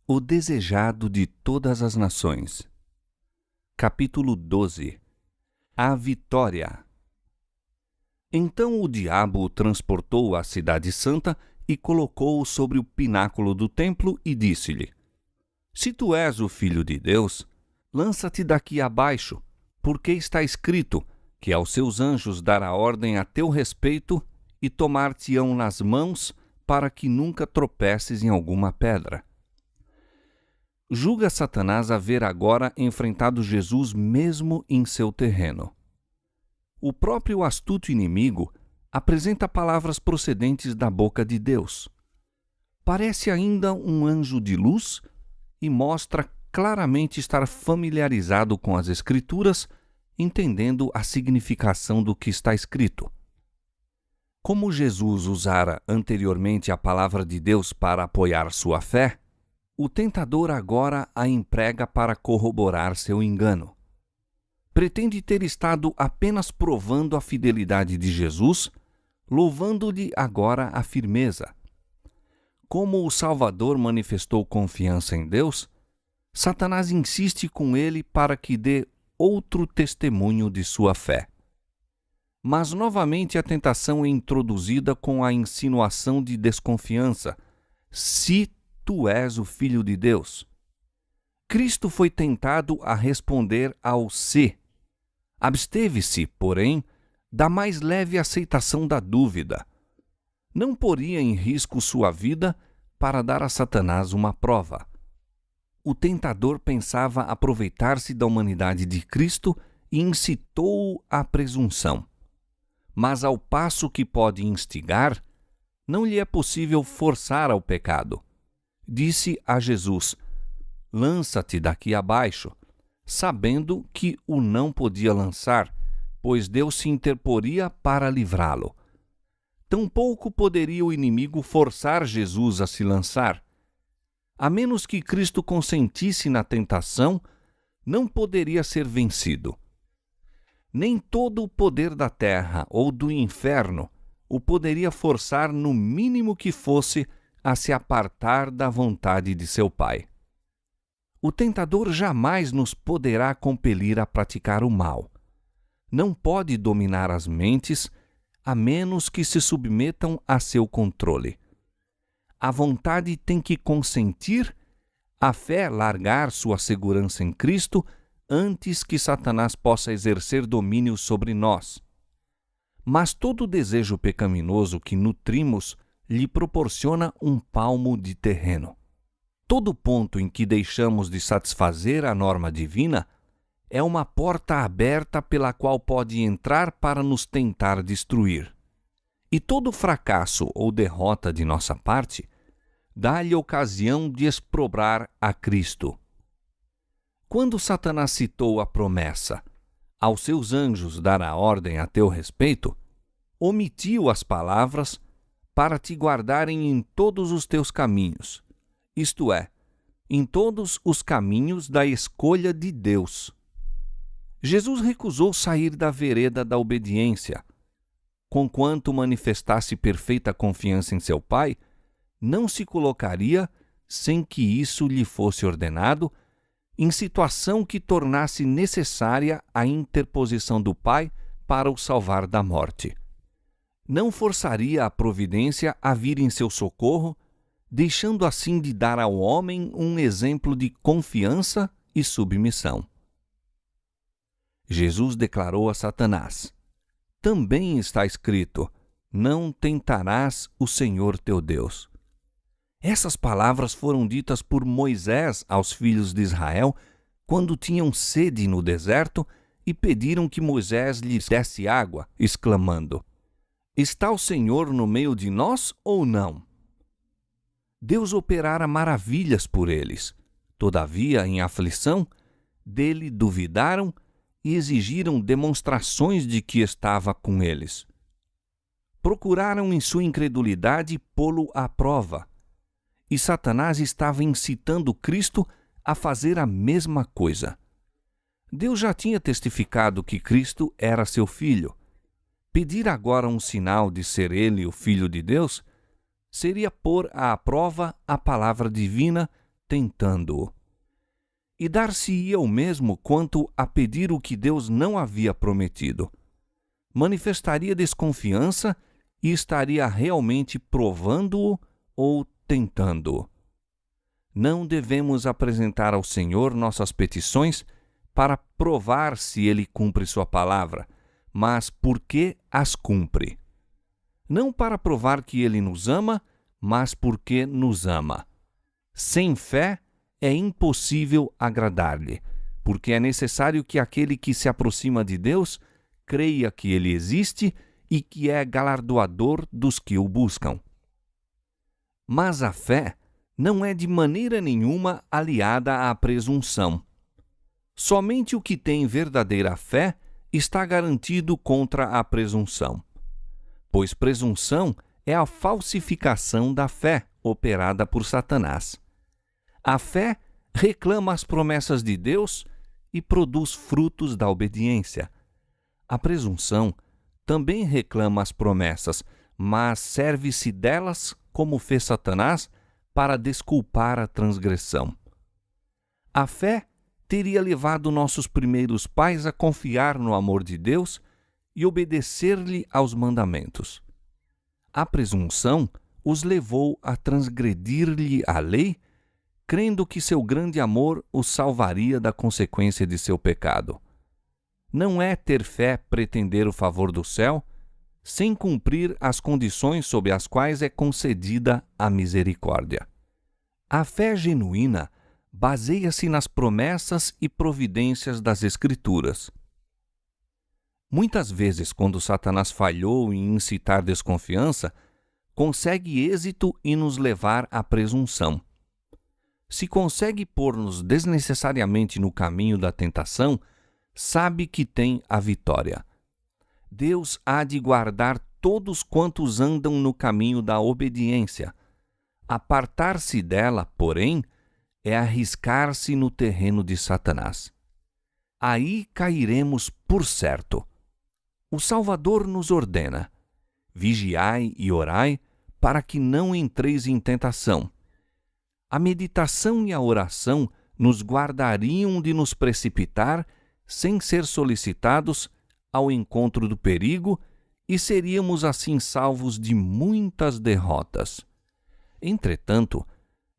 O desejado de todas as nações. Capítulo 12. A vitória. Então o diabo o transportou à cidade santa e colocou-o sobre o pináculo do templo e disse-lhe: Se tu és o filho de Deus, lança-te daqui abaixo, porque está escrito que aos seus anjos dará ordem a teu respeito e tomar-te-ão nas mãos para que nunca tropeces em alguma pedra. Julga Satanás haver agora enfrentado Jesus mesmo em seu terreno. O próprio astuto inimigo apresenta palavras procedentes da boca de Deus. Parece ainda um anjo de luz e mostra claramente estar familiarizado com as Escrituras, entendendo a significação do que está escrito. Como Jesus usara anteriormente a palavra de Deus para apoiar sua fé, o tentador agora a emprega para corroborar seu engano. Pretende ter estado apenas provando a fidelidade de Jesus, louvando-lhe agora a firmeza. Como o Salvador manifestou confiança em Deus, Satanás insiste com ele para que dê outro testemunho de sua fé. Mas novamente a tentação é introduzida com a insinuação de desconfiança: se tu és o Filho de Deus. Cristo foi tentado a responder ao se. Absteve-se, porém, da mais leve aceitação da dúvida. Não poria em risco sua vida para dar a Satanás uma prova. O tentador pensava aproveitar-se da humanidade de Cristo e incitou-o à presunção. Mas ao passo que pode instigar, não lhe é possível forçar ao pecado. Disse a Jesus: lança-te daqui abaixo, sabendo que o não podia lançar, pois Deus se interporia para livrá-lo. Tampouco poderia o inimigo forçar Jesus a se lançar. A menos que Cristo consentisse na tentação, não poderia ser vencido. Nem todo o poder da terra ou do inferno o poderia forçar, no mínimo que fosse, a se apartar da vontade de seu Pai. O tentador jamais nos poderá compelir a praticar o mal. Não pode dominar as mentes, a menos que se submetam a seu controle. A vontade tem que consentir, a fé largar sua segurança em Cristo antes que Satanás possa exercer domínio sobre nós. Mas todo desejo pecaminoso que nutrimos lhe proporciona um palmo de terreno. Todo ponto em que deixamos de satisfazer a norma divina é uma porta aberta pela qual pode entrar para nos tentar destruir. E todo fracasso ou derrota de nossa parte dá-lhe ocasião de exprobrar a Cristo. Quando Satanás citou a promessa: aos seus anjos dará ordem a teu respeito, omitiu as palavras: para te guardarem em todos os teus caminhos, isto é, em todos os caminhos da escolha de Deus. Jesus recusou sair da vereda da obediência. Conquanto manifestasse perfeita confiança em seu Pai, não se colocaria, sem que isso lhe fosse ordenado, em situação que tornasse necessária a interposição do Pai para o salvar da morte. Não forçaria a providência a vir em seu socorro, deixando assim de dar ao homem um exemplo de confiança e submissão. Jesus declarou a Satanás: também está escrito: não tentarás o Senhor teu Deus. Essas palavras foram ditas por Moisés aos filhos de Israel quando tinham sede no deserto e pediram que Moisés lhes desse água, exclamando: está o Senhor no meio de nós ou não? Deus operara maravilhas por eles. Todavia, em aflição, dele duvidaram e exigiram demonstrações de que estava com eles. Procuraram em sua incredulidade pô-lo à prova. E Satanás estava incitando Cristo a fazer a mesma coisa. Deus já tinha testificado que Cristo era seu filho. Pedir agora um sinal de ser ele o Filho de Deus seria pôr à prova a palavra divina tentando-o. E dar-se-ia o mesmo quanto a pedir o que Deus não havia prometido. Manifestaria desconfiança e estaria realmente provando-o ou tentando-o. Não devemos apresentar ao Senhor nossas petições para provar se Ele cumpre sua palavra, mas porque as cumpre. Não para provar que Ele nos ama, mas porque nos ama. Sem fé é impossível agradar-lhe, porque é necessário que aquele que se aproxima de Deus creia que Ele existe e que é galardoador dos que o buscam. Mas a fé não é de maneira nenhuma aliada à presunção. Somente o que tem verdadeira fé está garantido contra a presunção, pois presunção é a falsificação da fé operada por Satanás. A fé reclama as promessas de Deus e produz frutos da obediência. A presunção também reclama as promessas, mas serve-se delas, como fez Satanás, para desculpar a transgressão. A fé teria levado nossos primeiros pais a confiar no amor de Deus e obedecer-lhe aos mandamentos. A presunção os levou a transgredir-lhe a lei, crendo que seu grande amor os salvaria da consequência de seu pecado. Não é ter fé pretender o favor do céu, sem cumprir as condições sob as quais é concedida a misericórdia. A fé genuína baseia-se nas promessas e providências das Escrituras. Muitas vezes, quando Satanás falhou em incitar desconfiança, consegue êxito em nos levar à presunção. Se consegue pôr-nos desnecessariamente no caminho da tentação, sabe que tem a vitória. Deus há de guardar todos quantos andam no caminho da obediência. Apartar-se dela, porém, é arriscar-se no terreno de Satanás. Aí cairemos por certo. O Salvador nos ordena: vigiai e orai, para que não entreis em tentação. A meditação e a oração nos guardariam de nos precipitar, sem ser solicitados, ao encontro do perigo, e seríamos assim salvos de muitas derrotas. Entretanto,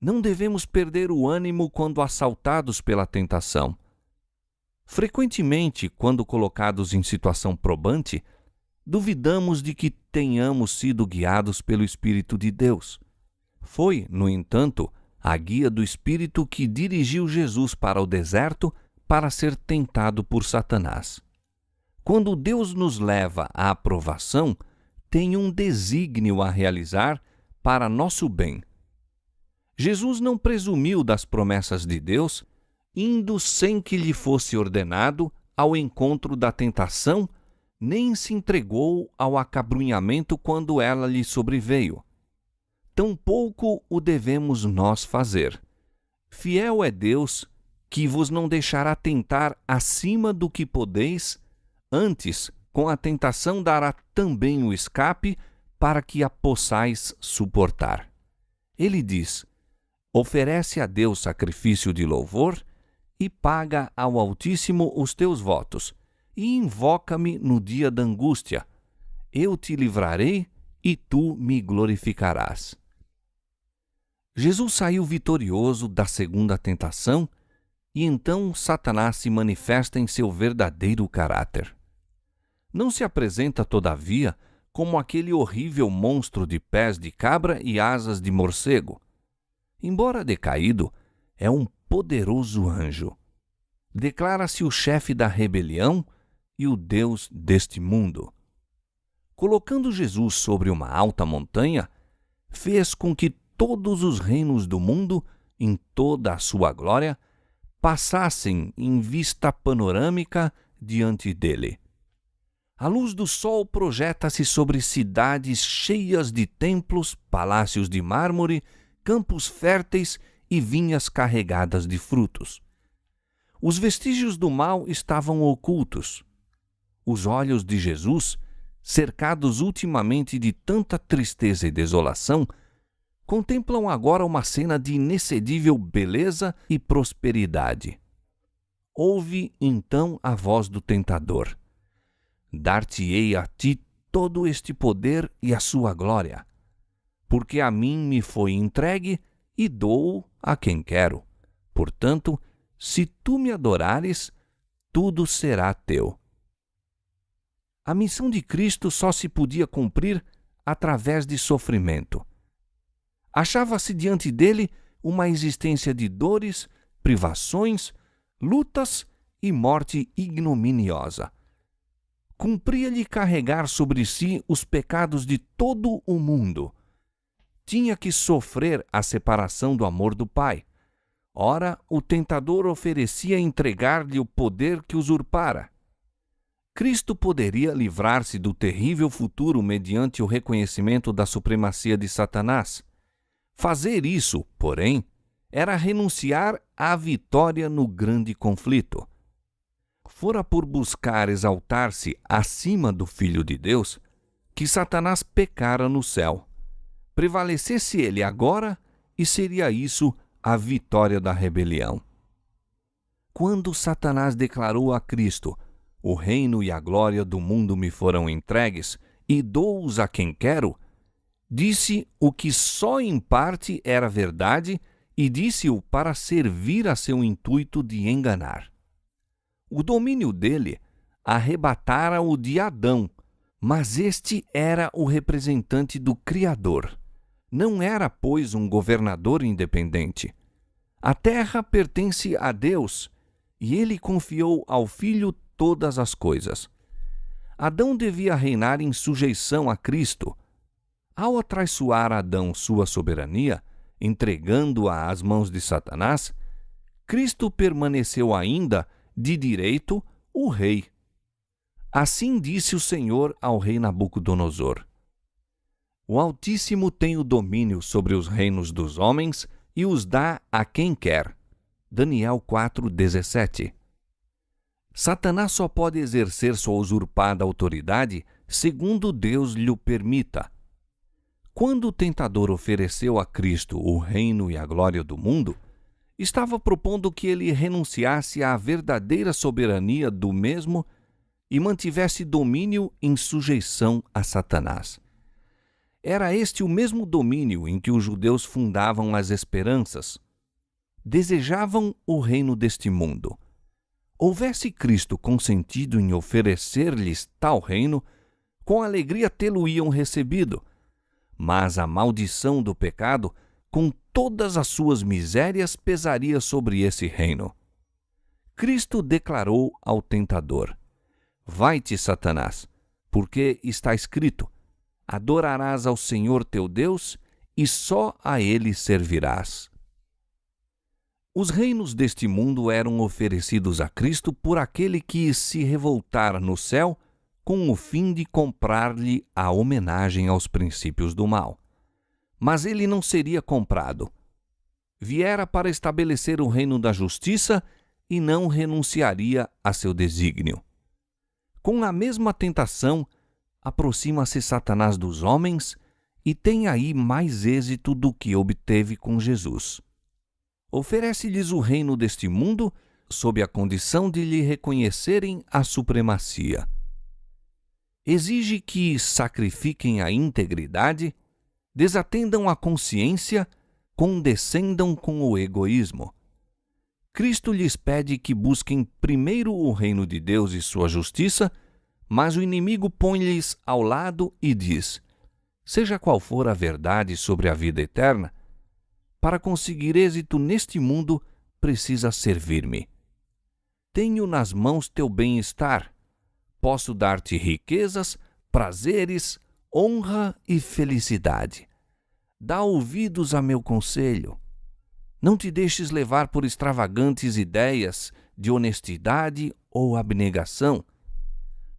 não devemos perder o ânimo quando assaltados pela tentação. Frequentemente, quando colocados em situação probante, duvidamos de que tenhamos sido guiados pelo Espírito de Deus. Foi, no entanto, a guia do Espírito que dirigiu Jesus para o deserto para ser tentado por Satanás. Quando Deus nos leva à aprovação, tem um desígnio a realizar para nosso bem. Jesus não presumiu das promessas de Deus, indo sem que lhe fosse ordenado ao encontro da tentação, nem se entregou ao acabrunhamento quando ela lhe sobreveio. Tampouco o devemos nós fazer. Fiel é Deus, que vos não deixará tentar acima do que podeis, antes, com a tentação dará também o escape, para que a possais suportar. Ele diz: oferece a Deus sacrifício de louvor e paga ao Altíssimo os teus votos, e invoca-me no dia da angústia. Eu te livrarei e tu me glorificarás. Jesus saiu vitorioso da segunda tentação, e então Satanás se manifesta em seu verdadeiro caráter. Não se apresenta, todavia, como aquele horrível monstro de pés de cabra e asas de morcego. Embora decaído, é um poderoso anjo. Declara-se o chefe da rebelião e o Deus deste mundo. Colocando Jesus sobre uma alta montanha, fez com que todos os reinos do mundo, em toda a sua glória, passassem em vista panorâmica diante dele. A luz do sol projeta-se sobre cidades cheias de templos, palácios de mármore, campos férteis e vinhas carregadas de frutos. Os vestígios do mal estavam ocultos. Os olhos de Jesus, cercados ultimamente de tanta tristeza e desolação, contemplam agora uma cena de inexcedível beleza e prosperidade. Ouve então a voz do tentador: dar-te-ei a ti todo este poder e a sua glória, porque a mim me foi entregue e dou a quem quero. Portanto, se tu me adorares, tudo será teu. A missão de Cristo só se podia cumprir através de sofrimento. Achava-se diante dele uma existência de dores, privações, lutas e morte ignominiosa. Cumpria-lhe carregar sobre si os pecados de todo o mundo. Tinha que sofrer a separação do amor do Pai. Ora, o tentador oferecia entregar-lhe o poder que usurpara. Cristo poderia livrar-se do terrível futuro mediante o reconhecimento da supremacia de Satanás. Fazer isso, porém, era renunciar à vitória no grande conflito. Fora por buscar exaltar-se acima do Filho de Deus que Satanás pecara no céu. Prevalecesse ele agora, e seria isso a vitória da rebelião. Quando Satanás declarou a Cristo: o reino e a glória do mundo me foram entregues, e dou-os a quem quero, disse o que só em parte era verdade, e disse-o para servir a seu intuito de enganar. O domínio dele arrebatara-o de Adão, mas este era o representante do Criador. Não era, pois, um governador independente. A terra pertence a Deus, e ele confiou ao Filho todas as coisas. Adão devia reinar em sujeição a Cristo. Ao atraiçoar Adão sua soberania, entregando-a às mãos de Satanás, Cristo permaneceu ainda, de direito, o rei. Assim disse o Senhor ao rei Nabucodonosor: o Altíssimo tem o domínio sobre os reinos dos homens e os dá a quem quer. Daniel 4:17. Satanás só pode exercer sua usurpada autoridade segundo Deus lhe o permita. Quando o tentador ofereceu a Cristo o reino e a glória do mundo, estava propondo que ele renunciasse à verdadeira soberania do mesmo e mantivesse domínio em sujeição a Satanás. Era este o mesmo domínio em que os judeus fundavam as esperanças. Desejavam o reino deste mundo. Houvesse Cristo consentido em oferecer-lhes tal reino, com alegria tê-lo-iam recebido. Mas a maldição do pecado, com todas as suas misérias, pesaria sobre esse reino. Cristo declarou ao tentador: vai-te, Satanás, porque está escrito: adorarás ao Senhor teu Deus e só a ele servirás. Os reinos deste mundo eram oferecidos a Cristo por aquele que se revoltara no céu com o fim de comprar-lhe a homenagem aos princípios do mal. Mas ele não seria comprado. Viera para estabelecer o reino da justiça e não renunciaria a seu desígnio. Com a mesma tentação, aproxima-se Satanás dos homens e tem aí mais êxito do que obteve com Jesus. Oferece-lhes o reino deste mundo sob a condição de lhe reconhecerem a supremacia. Exige que sacrifiquem a integridade, desatendam a consciência, condescendam com o egoísmo. Cristo lhes pede que busquem primeiro o reino de Deus e sua justiça, mas o inimigo põe-lhes ao lado e diz: seja qual for a verdade sobre a vida eterna, para conseguir êxito neste mundo, precisa servir-me. Tenho nas mãos teu bem-estar. Posso dar-te riquezas, prazeres, honra e felicidade. Dá ouvidos a meu conselho. Não te deixes levar por extravagantes ideias de honestidade ou abnegação.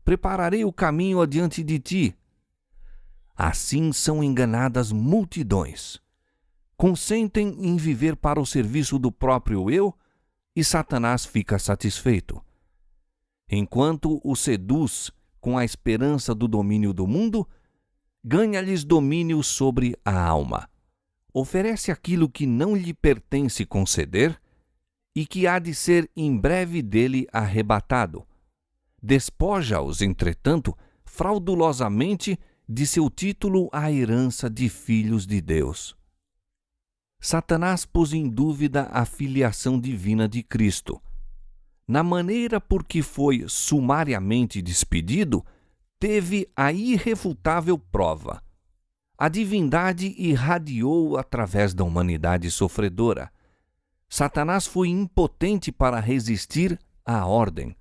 Prepararei o caminho adiante de ti. Assim são enganadas multidões. Consentem em viver para o serviço do próprio eu e Satanás fica satisfeito. Enquanto o seduz com a esperança do domínio do mundo, ganha-lhes domínio sobre a alma. oferece aquilo que não lhe pertence conceder e que há de ser em breve dele arrebatado. Despoja-os, entretanto, fraudulosamente de seu título à herança de filhos de Deus. Satanás pôs em dúvida a filiação divina de Cristo. Na maneira por que foi sumariamente despedido, teve a irrefutável prova. A divindade irradiou através da humanidade sofredora. Satanás foi impotente para resistir à ordem.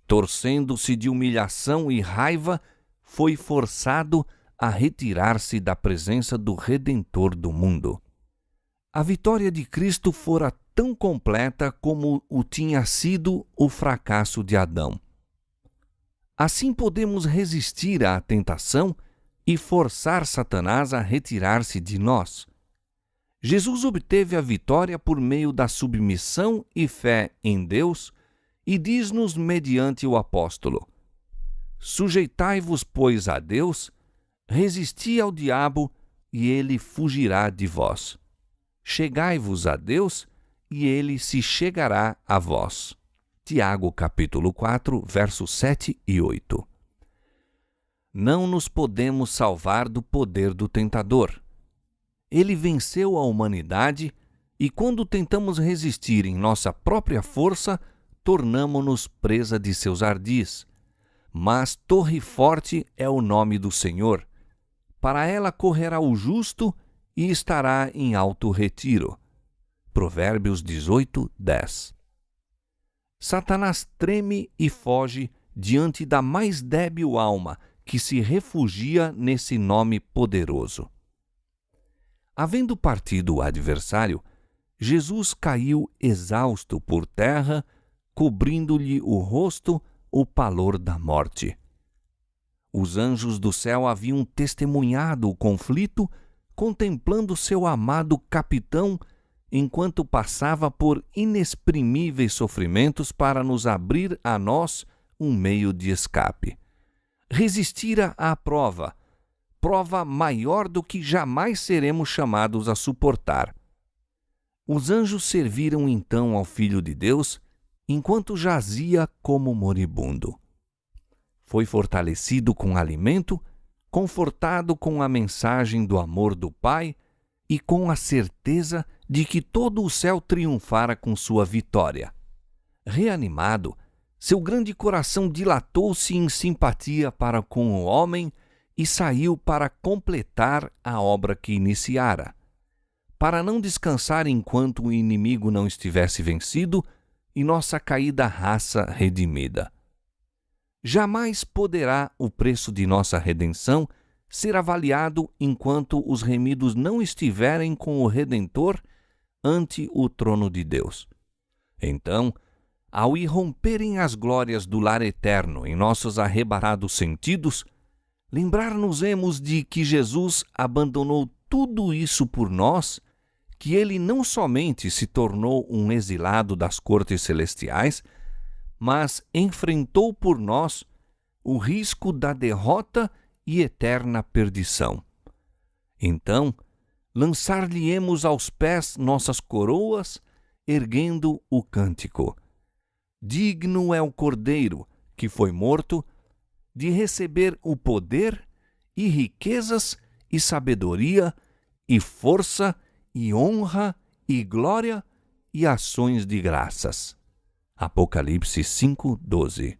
Torcendo-se de humilhação e raiva, foi forçado a retirar-se da presença do Redentor do mundo. A vitória de Cristo fora tão completa como o tinha sido o fracasso de Adão. Assim podemos resistir à tentação e forçar Satanás a retirar-se de nós. Jesus obteve a vitória por meio da submissão e fé em Deus e diz-nos mediante o apóstolo: Sujeitai-vos, pois, a Deus, resisti ao diabo e ele fugirá de vós. Chegai-vos a Deus e ele se chegará a vós. Tiago capítulo 4, versos 7 e 8. Não nos podemos salvar do poder do tentador. Ele venceu a humanidade e quando tentamos resistir em nossa própria força, tornamo-nos presa de seus ardis. Mas torre forte é o nome do Senhor. Para ela correrá o justo e estará em alto retiro. Provérbios 18, 10. Satanás treme e foge diante da mais débil alma que se refugia nesse nome poderoso. Havendo partido o adversário, Jesus caiu exausto por terra, cobrindo-lhe o rosto o pavor da morte. Os anjos do céu haviam testemunhado o conflito, contemplando seu amado capitão enquanto passava por inexprimíveis sofrimentos para nos abrir a nós um meio de escape. Resistira à prova maior do que jamais seremos chamados a suportar. Os anjos serviram então ao Filho de Deus enquanto jazia como moribundo. Foi fortalecido com alimento, confortado com a mensagem do amor do Pai e com a certeza de que todo o céu triunfara com sua vitória. Reanimado, seu grande coração dilatou-se em simpatia para com o homem e saiu para completar a obra que iniciara. Para não descansar enquanto o inimigo não estivesse vencido e nossa caída raça redimida. Jamais poderá o preço de nossa redenção ser avaliado enquanto os remidos não estiverem com o Redentor ante o trono de Deus. Então, ao irromperem as glórias do lar eterno em nossos arrebatados sentidos, lembrar-nos-emos de que Jesus abandonou tudo isso por nós, que ele não somente se tornou um exilado das cortes celestiais, mas enfrentou por nós o risco da derrota e eterna perdição. Então, lançar-lhe-emos aos pés nossas coroas, erguendo o cântico: Digno é o Cordeiro, que foi morto, de receber o poder e riquezas e sabedoria e força e honra e glória e ações de graças. Apocalipse 5:12.